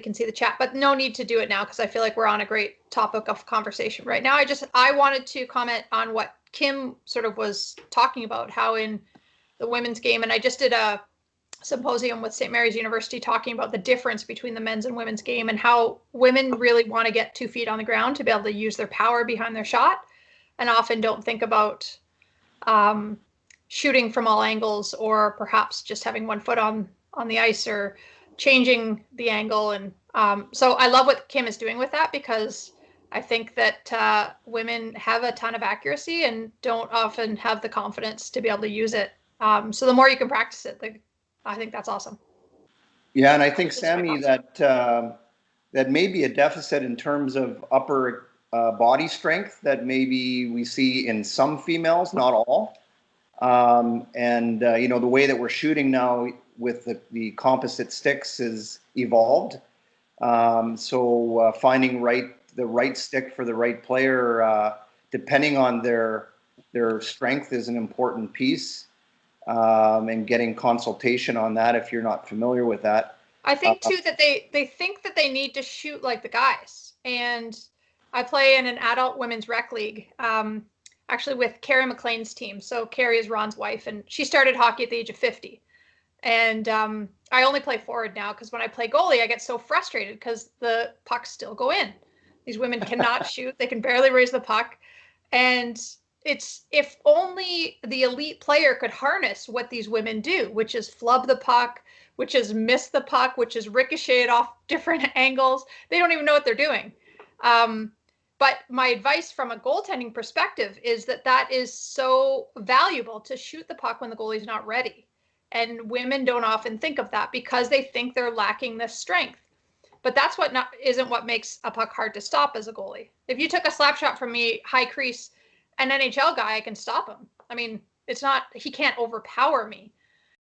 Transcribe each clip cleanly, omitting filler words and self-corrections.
can see the chat, but no need to do it now because I feel like we're on a great topic of conversation right now. I wanted to comment on what Kim sort of was talking about, how in the women's game, and I just did a symposium with St. Mary's University talking about the difference between the men's and women's game and how women really want to get 2 feet on the ground to be able to use their power behind their shot and often don't think about shooting from all angles or perhaps just having 1 foot on the ice or changing the angle. And so I love what Kim is doing with that because I think that women have a ton of accuracy and don't often have the confidence to be able to use it. So the more you can practice it, I think that's awesome. Yeah, and I think, Sami, that may be a deficit in terms of upper body strength that maybe we see in some females, not all. The way that we're shooting now with the composite sticks is evolved. So finding the right stick for the right player, depending on their strength, is an important piece. And getting consultation on that if you're not familiar with that. I think too that they think that they need to shoot like the guys. And I play in an adult women's rec league, actually with Carrie McLean's team. So Carrie is Ron's wife, and she started hockey at the age of 50. And I only play forward now because when I play goalie, I get so frustrated because the pucks still go in. These women cannot shoot. They can barely raise the puck. And it's if only the elite player could harness what these women do, which is flub the puck, which is miss the puck, which is ricochet it off different angles. They don't even know what they're doing. But my advice from a goaltending perspective is that is so valuable to shoot the puck when the goalie's not ready. And women don't often think of that because they think they're lacking this strength. But that's isn't what makes a puck hard to stop as a goalie. If you took a slap shot from me, high crease, an NHL guy, I can stop him. I mean, he can't overpower me.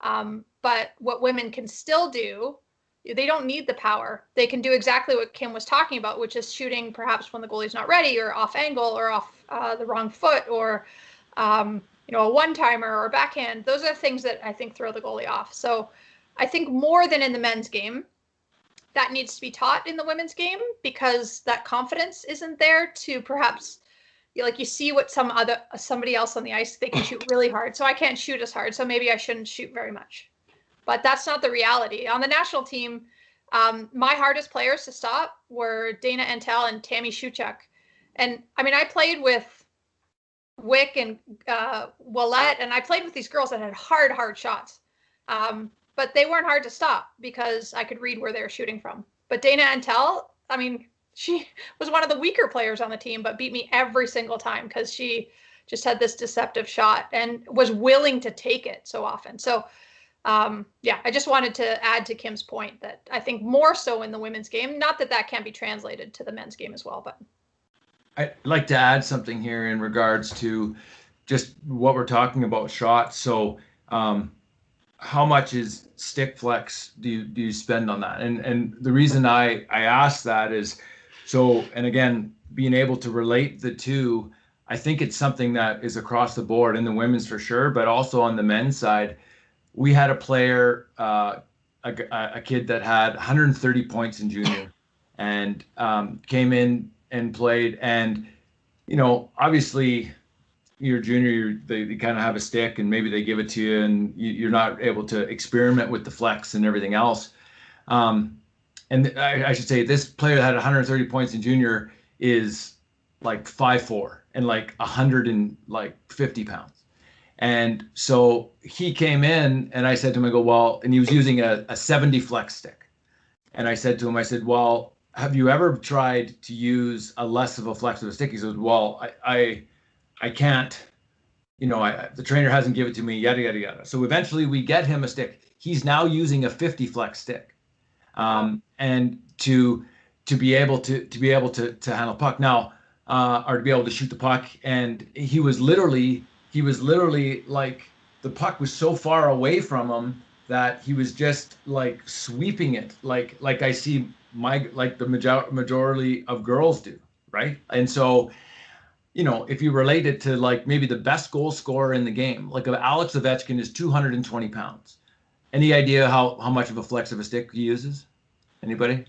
But what women can still do, they don't need the power. They can do exactly what Kim was talking about, which is shooting perhaps when the goalie's not ready or off angle or off the wrong foot or, a one-timer or backhand. Those are things that I think throw the goalie off. So I think more than in the men's game, that needs to be taught in the women's game because that confidence isn't there to perhaps you see what somebody else on the ice, they can shoot really hard. So I can't shoot as hard. So maybe I shouldn't shoot very much. But that's not the reality. On the national team, my hardest players to stop were Dana Antel and Tammy Shuchuk. And I mean, I played with Wick and Willette, and I played with these girls that had hard shots. But they weren't hard to stop because I could read where they were shooting from. But Dana Antel, I mean, she was one of the weaker players on the team, but beat me every single time because she just had this deceptive shot and was willing to take it so often. So, I just wanted to add to Kim's point that I think more so in the women's game, not that can't be translated to the men's game as well, but. I'd like to add something here in regards to just what we're talking about shots. So, how much is stick flex do you spend on that? And the reason I ask that is, so, and again, being able to relate the two, I think it's something that is across the board in the women's for sure, but also on the men's side. We had a player, a kid that had 130 points in junior and came in and played. And, obviously you're junior, they kind of have a stick and maybe they give it to you and you're not able to experiment with the flex and everything else. And I should say this player that had 130 points in junior is like 5'4" and like 150 pounds. And so he came in and I said to him, I go, well, and he was using a 70 flex stick. And I said to him, well, have you ever tried to use a less of a flex of a stick? He says, well, I can't, the trainer hasn't given it to me, yada, yada, yada. So eventually we get him a stick. He's now using a 50 flex stick. And to be able to handle puck now, or to be able to shoot the puck. And he was literally like, the puck was so far away from him that he was just like sweeping it, like I see the majority of girls do, right? And so, if you relate it to like maybe the best goal scorer in the game, like Alex Ovechkin is 220 pounds. Any idea how much of a flex of a stick he uses? Anybody?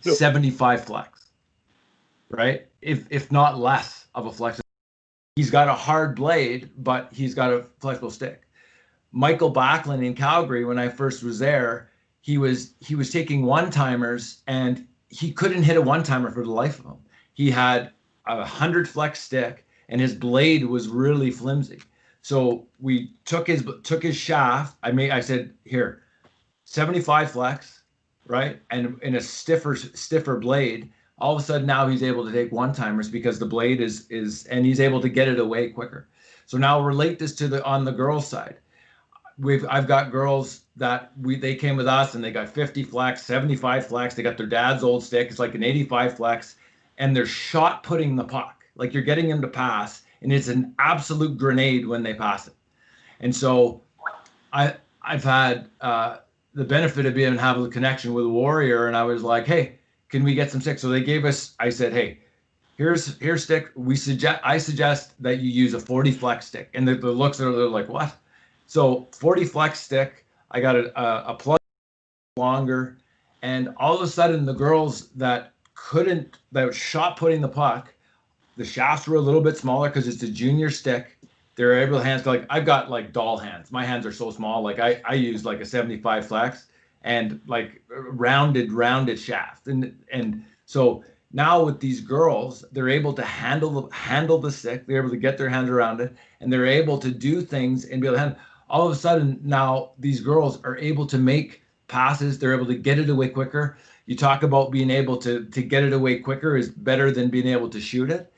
75 flex, right? If not less of a flex. He's got a hard blade, but he's got a flexible stick. Michael Backlund in Calgary, when I first was there, he was taking one-timers and he couldn't hit a one-timer for the life of him. He had a 100 flex stick and his blade was really flimsy. So we took his shaft. I said, here, 75 flex, right? And in a stiffer blade. All of a sudden now he's able to take one-timers because the blade is and he's able to get it away quicker. So now relate this to on the girls' side. I've got girls that they came with us and they got 50 flex, 75 flex. They got their dad's old stick. It's like an 85 flex, and they're shot putting the puck. Like you're getting them to pass, and it's an absolute grenade when they pass it. And so I've had the benefit of being having a connection with a Warrior, and I was like, hey, can we get some sticks? So they gave us. I said, hey, here's stick. I suggest that you use a 40 flex stick, and the looks are they're like, what? So 40 flex stick, I got a plug longer, and all of a sudden the girls that were shot putting the puck, the shafts were a little bit smaller because it's a junior stick. They're able to hands like I've got like doll hands. My hands are so small. Like I use like a 75 flex and like rounded shaft, and so now with these girls, they're able to handle the stick. They're able to get their hands around it, and they're able to do things and be able to handle. All of a sudden now these girls are able to make passes. They're able to get it away quicker. You talk about being able to get it away quicker is better than being able to shoot it.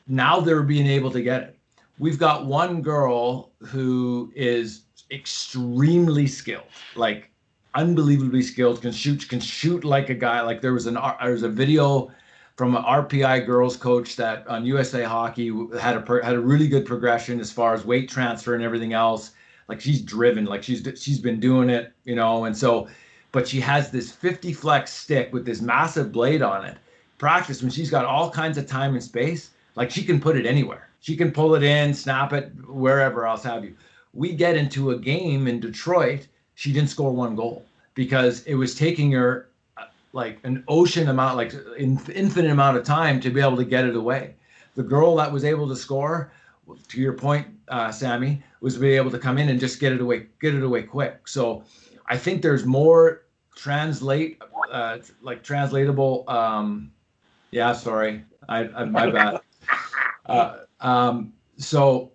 Now they're being able to get it. We've got one girl who is extremely skilled, like unbelievably skilled, can shoot like a guy. Like there was a video from an RPI girls coach that on USA Hockey had a really good progression as far as weight transfer and everything else. Like she's driven, like she's been doing it, and so, but she has this 50 flex stick with this massive blade on it. Practice when she's got all kinds of time and space, like she can put it anywhere. She can pull it in, snap it, wherever else have you. We get into a game in Detroit, she didn't score one goal because it was taking her like an ocean amount, like infinite amount of time to be able to get it away. The girl that was able to score, to your point, Sammy, was to be able to come in and just get it away quick. So I think there's more translatable. Yeah, sorry, I my bad. So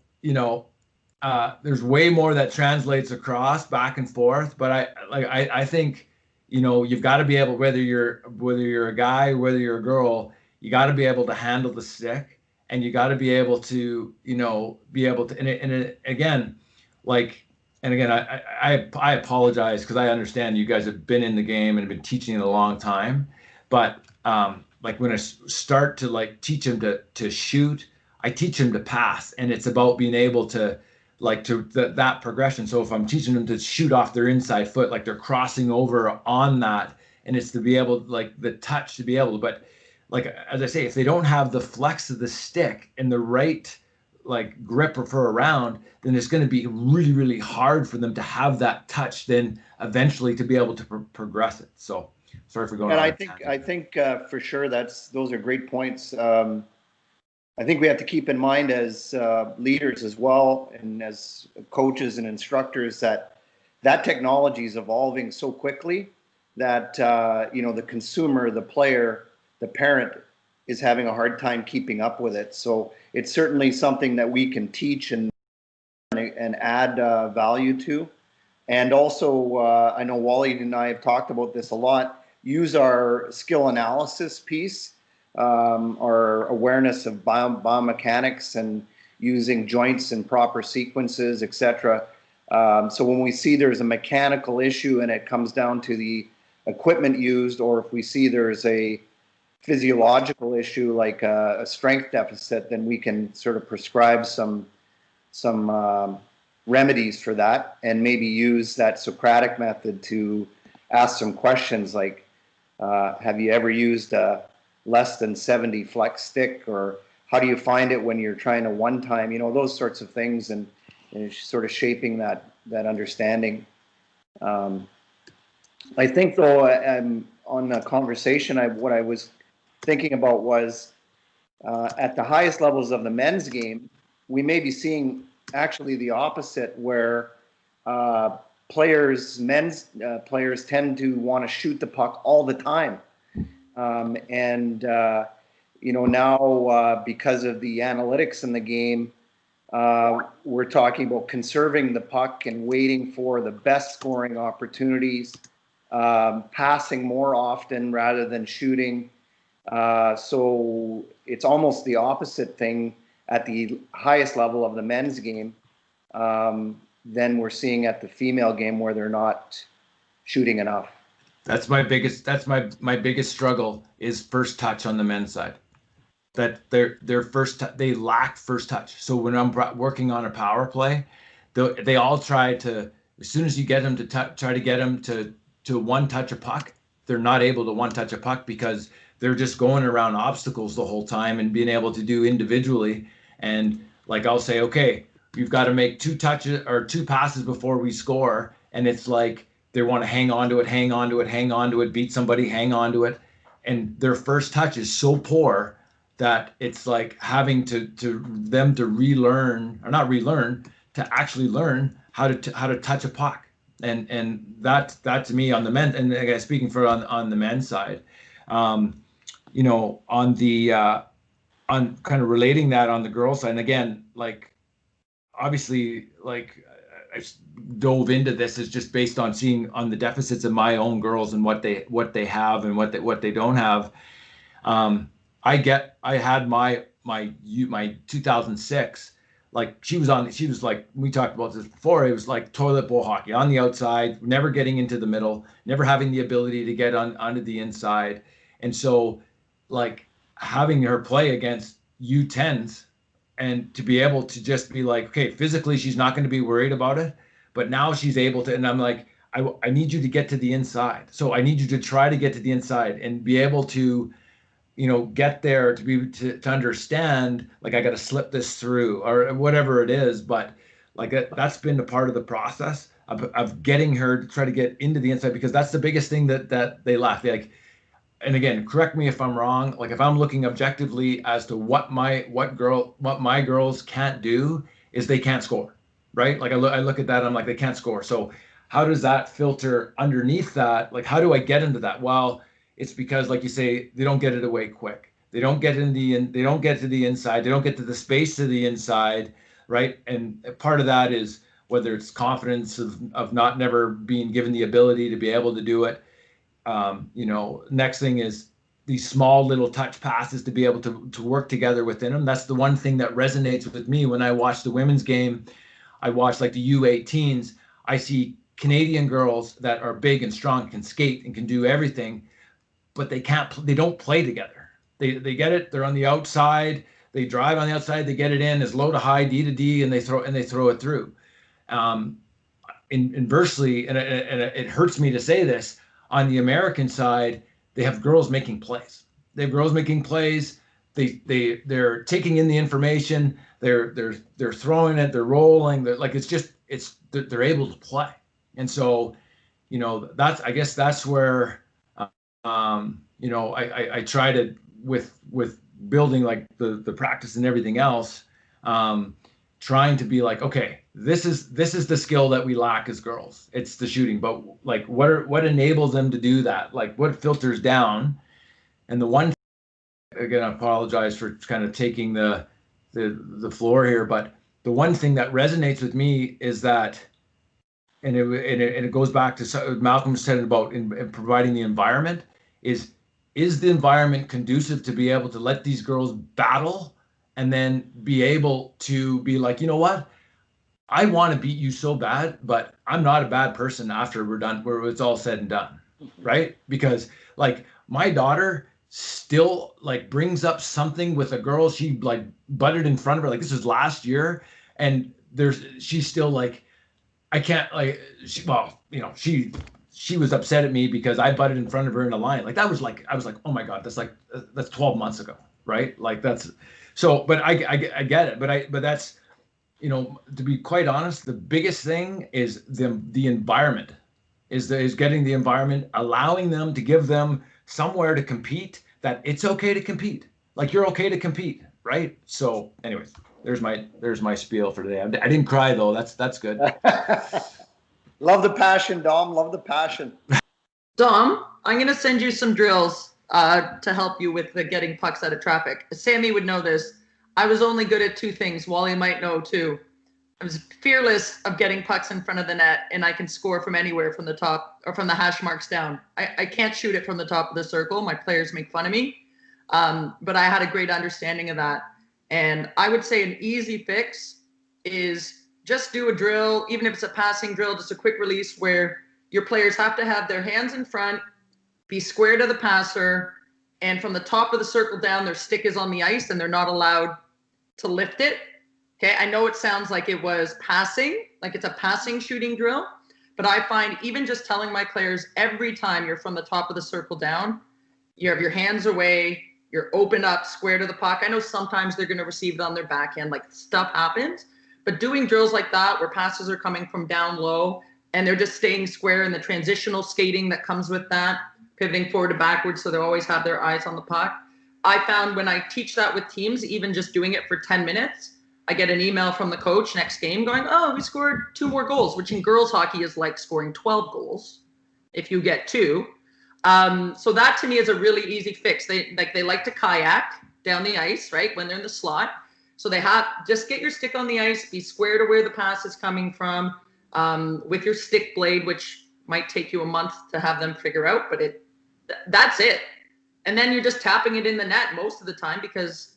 there's way more that translates across back and forth. But I think you've got to be able, whether you're a guy, whether you're a girl, you got to be able to handle the stick. And you got to be able to, again, I apologize because I understand you guys have been in the game and been teaching it a long time, but like when I start to like teach them to shoot, I teach them to pass, and it's about being able to that progression. So if I'm teaching them to shoot off their inside foot, like they're crossing over on that, and it's to be able like the touch to be able to, but like as I say, if they don't have the flex of the stick and the right like grip for a round, then it's going to be really, really hard for them to have that touch then eventually to be able to progress it. So sorry for going and on. I think for sure those are great points. I think we have to keep in mind as leaders as well, and as coaches and instructors, that technology is evolving so quickly that the consumer, the player, the parent is having a hard time keeping up with it. So it's certainly something that we can teach and add value to. And also, I know Wally and I have talked about this a lot, use our skill analysis piece, our awareness of biomechanics and using joints in proper sequences, etc. So when we see there's a mechanical issue and it comes down to the equipment used, or if we see there's a physiological issue like a strength deficit, then we can sort of prescribe some remedies for that, and maybe use that Socratic method to ask some questions like, have you ever used a less than 70 flex stick, or how do you find it when you're trying to one time, those sorts of things, and sort of shaping that understanding. I think though, on the conversation, what I was thinking about was at the highest levels of the men's game, we may be seeing actually the opposite, where men's players tend to want to shoot the puck all the time. And now because of the analytics in the game, we're talking about conserving the puck and waiting for the best scoring opportunities, passing more often rather than shooting. So it's almost the opposite thing at the highest level of the men's game than we're seeing at the female game, where they're not shooting enough. That's my biggest struggle is first touch on the men's side. That they lack first touch. So when I'm working on a power play, they all try to, as soon as you get them to try to get them to one touch a puck, they're not able to one touch a puck because they're just going around obstacles the whole time and being able to do individually. And like I'll say, okay, you've got to make 2 touches or 2 passes before we score, and it's like they want to hang on to it, beat somebody, hang on to it, and their first touch is so poor that it's like having to relearn, or not relearn, to actually learn how to touch a puck. And that to me on the men, and again, speaking for on the men's side, on kind of relating that on the girls' side, and again, like obviously, like I dove into this is just based on seeing on the deficits of my own girls and what they have and what they don't have. I had my 2006, like she was like, we talked about this before, it was like toilet bowl hockey on the outside, never getting into the middle, never having the ability to get onto the inside. And so like having her play against U10s and to be able to just be like, okay, physically she's not going to be worried about it, but now she's able to, and I'm like, I need you to get to the inside. So I need you to try to get to the inside and be able to, get there, to understand, like, I got to slip this through or whatever it is. But like that's been a part of the process of getting her to try to get into the inside, because that's the biggest thing that they lack. Like, and again, correct me if I'm wrong. Like if I'm looking objectively as to what my girls can't do is they can't score, right? Like I look at that, I'm like, they can't score. So how does that filter underneath that? Like, how do I get into that? Well, it's because, like you say, they don't get it away quick. They don't get they don't get to the inside. They don't get to the space to the inside, right? And part of that is whether it's confidence of not never being given the ability to be able to do it. Next thing is these small little touch passes to be able to work together within them. That's the one thing that resonates with me when I watch the women's game. I watch like the U18s. I see Canadian girls that are big and strong, can skate and can do everything, but they don't play together. They get it. They're on the outside. They drive on the outside. They get it in as low to high, D to D, and they throw it through. Inversely, and it hurts me to say this, on the American side, they have girls making plays. They're taking in the information. They're throwing it. They're rolling. They're able to play. And so, I guess that's where, I try to with building like the practice and everything else, trying to be like, okay, this is the skill that we lack as girls. It's the shooting, but like what enables them to do that? Like what filters down? And the one, again, I apologize for kind of taking the floor here, but the one thing that resonates with me is that, and it goes back to Malcolm said about in providing the environment, is the environment conducive to be able to let these girls battle and then be able to be like, you know what? I want to beat you so bad, but I'm not a bad person after we're done, where it's all said and done, right? Because like my daughter still like brings up something with a girl she like butted in front of her, like this was last year, and she's still like, I can't, like, she was upset at me because I butted in front of her in a line. Like that was like, I was like, oh my God, that's 12 months ago, right? Like that's so, but I get it, but that's, to be quite honest, the biggest thing is the environment is getting the environment, allowing them to give them somewhere to compete, that it's okay to compete. Like, you're okay to compete, right? So anyways, there's my spiel for today. I didn't cry though. That's good. Love the passion, Dom. Love the passion. Dom, I'm going to send you some drills to help you with the getting pucks out of traffic. Sammy would know this. I was only good at two things. Wally might know too. I was fearless of getting pucks in front of the net, and I can score from anywhere from the top or from the hash marks down. I can't shoot it from the top of the circle. My players make fun of me. But I had a great understanding of that. And I would say an easy fix is just do a drill, even if it's a passing drill, just a quick release where your players have to have their hands in front, be square to the passer, and from the top of the circle down, their stick is on the ice and they're not allowed to lift it. Okay, I know it sounds like it was passing, like it's a passing shooting drill, but I find even just telling my players every time you're from the top of the circle down, you have your hands away, you're open up, square to the puck. I know sometimes they're going to receive it on their backhand, like stuff happens, but doing drills like that where passes are coming from down low and they're just staying square in the transitional skating that comes with that, pivoting forward to backwards so they always have their eyes on the puck. I found when I teach that with teams, even just doing it for 10 minutes, I get an email from the coach next game going, oh, we scored 2 more goals, which in girls hockey is like scoring 12 goals if you get 2. So that to me is a really easy fix. They like to kayak down the ice, right, when they're in the slot. So they have, just get your stick on the ice, be square to where the pass is coming from, with your stick blade, which might take you a month to have them figure out, but that's it. And then you're just tapping it in the net most of the time, because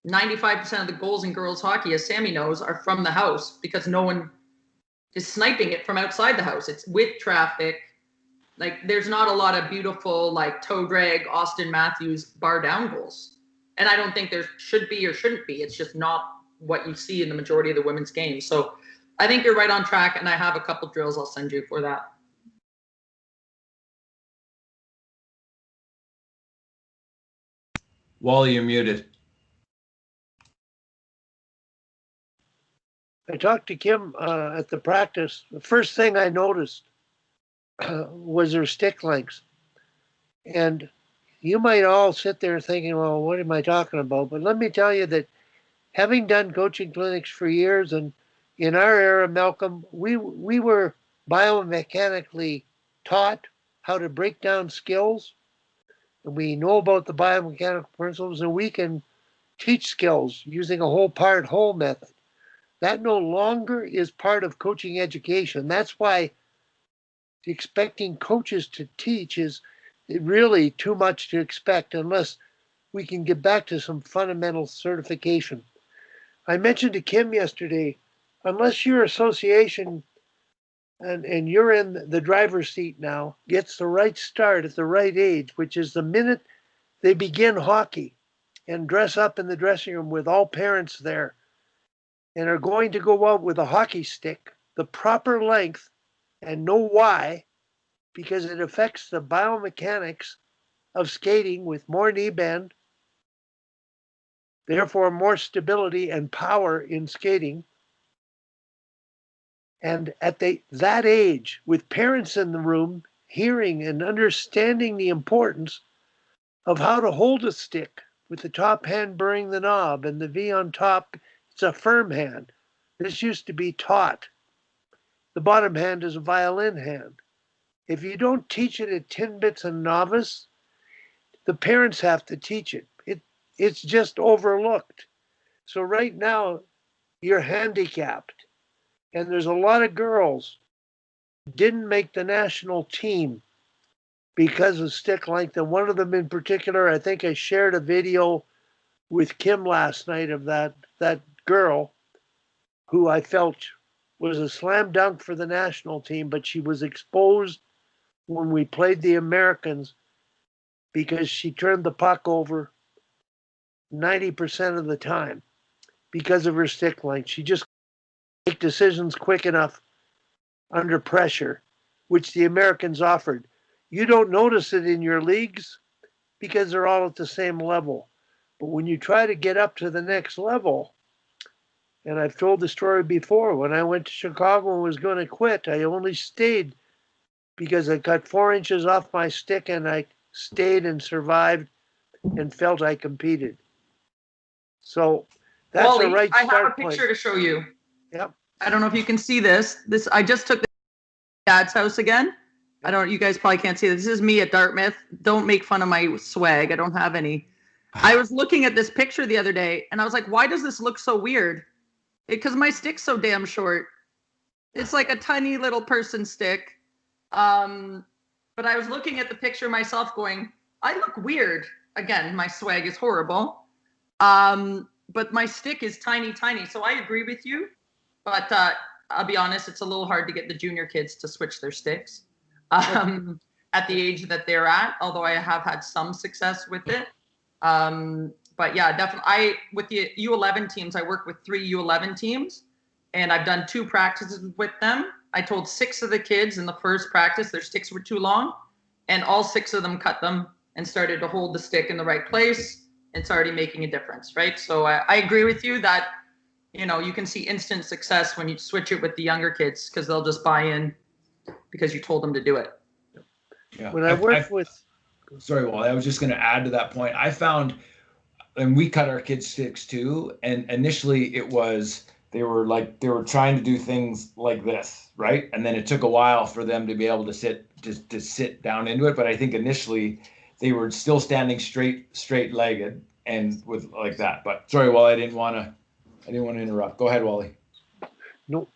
95% of the goals in girls hockey, as Sammy knows, are from the house because no one is sniping it from outside the house. It's with traffic. Like, there's not a lot of beautiful, like, toe drag, Austin Matthews bar down goals. And I don't think there should be or shouldn't be. It's just not what you see in the majority of the women's games. So I think you're right on track, and I have a couple drills I'll send you for that. Wally, you're muted. I talked to Kim at the practice. The first thing I noticed was her stick lengths. And you might all sit there thinking, well, what am I talking about? But let me tell you that having done coaching clinics for years, and in our era, Malcolm, we were biomechanically taught how to break down skills. And we know about the biomechanical principles, and we can teach skills using a whole part whole method. That no longer is part of coaching education. That's why expecting coaches to teach is really too much to expect unless we can get back to some fundamental certification. I mentioned to Kim yesterday, unless your association, and you're in the driver's seat now, gets the right start at the right age, which is the minute they begin hockey and dress up in the dressing room with all parents there and are going to go out with a hockey stick, the proper length, and know why, because it affects the biomechanics of skating with more knee bend, therefore more stability and power in skating. And at that age, with parents in the room, hearing and understanding the importance of how to hold a stick with the top hand burring the knob and the V on top, it's a firm hand. This used to be taught. The bottom hand is a violin hand. If you don't teach it at Tim Bits and Novice, the parents have to teach it. It's just overlooked. So right now, you're handicapped. And there's a lot of girls who didn't make the national team because of stick length. And one of them in particular, I think I shared a video with Kim last night of that girl who I felt was a slam dunk for the national team, but she was exposed when we played the Americans because she turned the puck over 90% of the time because of her stick length. She just make decisions quick enough under pressure, which the Americans offered. You don't notice it in your leagues because they're all at the same level. But when you try to get up to the next level, and I've told the story before, when I went to Chicago and was going to quit, I only stayed because I cut 4 inches off my stick and I stayed and survived and felt I competed. So that's Wally, a right I have a start picture point. to show you. Yep. I don't know if you can see this. I just took the dad's house again. You guys probably can't see this. This is me at Dartmouth. Don't make fun of my swag. I don't have any. I was looking at this picture the other day and I was like, why does this look so weird? Because my stick's so damn short. It's like a tiny little person stick. But I was looking at the picture myself going, I look weird. Again, my swag is horrible. But my stick is tiny, tiny. So I agree with you. But I'll be honest, it's a little hard to get the junior kids to switch their sticks at the age that they're at, although I have had some success with it. But yeah, definitely. With the U11 teams, I work with 3 U11 teams, and I've done 2 practices with them. I told 6 of the kids in the first practice their sticks were too long, and all 6 of them cut them and started to hold the stick in the right place. It's already making a difference, right? So I agree with you that, you can see instant success when you switch it with the younger kids because they'll just buy in because you told them to do it. Yeah. When I worked with, Sorry, Wally, I was just going to add to that point. I found, and we cut our kids' sticks too, and initially it was, they were trying to do things like this, right? And then it took a while for them to be able to sit down into it. But I think initially they were still standing straight-legged and with like that. But sorry, Wally, I didn't want to interrupt. Go ahead, Wally. no,